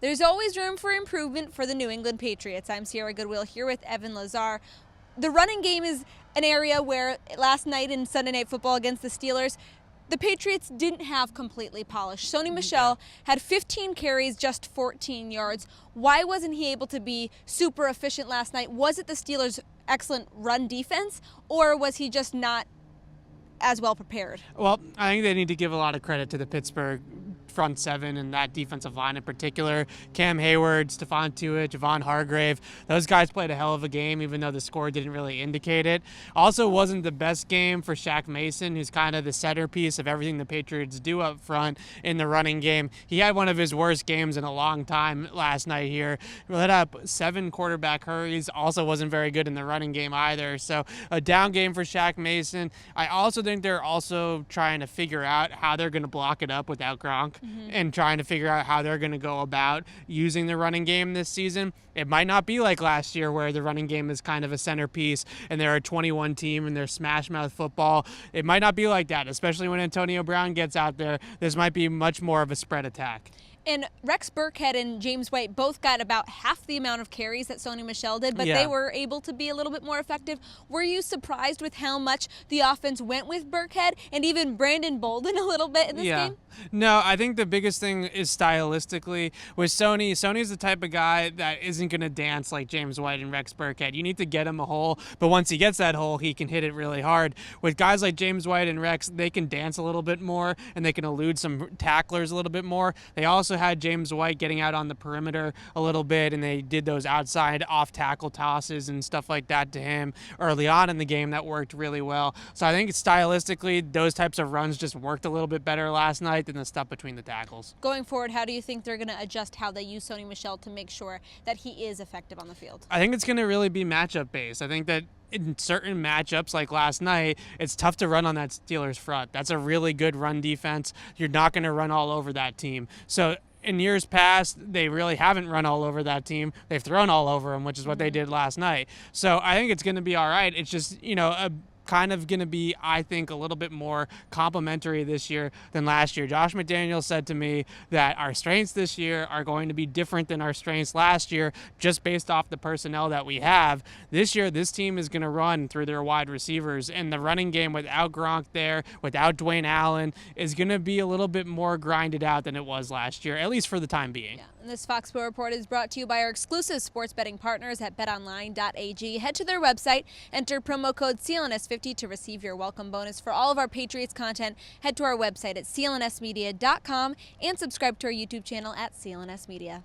There's always room for improvement for the New England Patriots. I'm Sierra Goodwill here with Evan Lazar. The running game is an area where last night in Sunday Night Football against the Steelers, the Patriots didn't have completely polished. Sony Michel had 15 carries, just 14 yards. Why wasn't he able to be super efficient last night? Was it the Steelers' excellent run defense, or was he just not as well prepared? Well, I think they need to give a lot of credit to the Pittsburgh front seven and that defensive line in particular. Cam Hayward, Stephon Tuitt, Javon Hargrave, those guys played a hell of a game, even though the score didn't really indicate it. Also wasn't the best game for Shaq Mason, who's kind of the centerpiece of everything the Patriots do up front in the running game. He had one of his worst games in a long time last night here. Let up 7 quarterback hurries, also wasn't very good in the running game either. So a down game for Shaq Mason. I also think they're also trying to figure out how they're going to block it up without Gronk. And trying to figure out how they're going to go about using the running game this season. It might not be like last year where the running game is kind of a centerpiece and they're a 21 team and they're smash mouth football. It might not be like that, especially when Antonio Brown gets out there. This might be much more of a spread attack. And Rex Burkehead and James White both got about half the amount of carries that Sony Michel did, but they were able to be a little bit more effective. Were you surprised with how much the offense went with Burkehead and even Brandon Bolden a little bit in this game? No, I think the biggest thing is stylistically with Sony. Sony's the type of guy that isn't going to dance like James White and Rex Burkehead. You need to get him a hole, but once he gets that hole, he can hit it really hard. With guys like James White and Rex, they can dance a little bit more and they can elude some tacklers a little bit more. They also had James White getting out on the perimeter a little bit, and they did those outside off-tackle tosses and stuff like that to him early on in the game that worked really well. So I think stylistically, those types of runs just worked a little bit better last night than the stuff between the tackles. Going forward, how do you think they're going to adjust how they use Sony Michel to make sure that he is effective on the field? I think it's going to really be matchup-based. I think that in certain matchups like last night, it's tough to run on that Steelers front. That's a really good run defense. You're not going to run all over that team. So in years past, they really haven't run all over that team. They've thrown all over them, which is what they did last night. So I think it's going to be all right. It's just, kind of going to be, I think, a little bit more complimentary this year than last year. Josh McDaniels said to me that our strengths this year are going to be different than our strengths last year just based off the personnel that we have. This year, this team is going to run through their wide receivers, and the running game without Gronk there, without Dwayne Allen, is going to be a little bit more grinded out than it was last year, at least for the time being. Yeah. And this FOXBORO Report is brought to you by our exclusive sports betting partners at betonline.ag. Head to their website, enter promo code CLNS50 to receive your welcome bonus. For all of our Patriots content, head to our website at clnsmedia.com and subscribe to our YouTube channel at CLNS Media.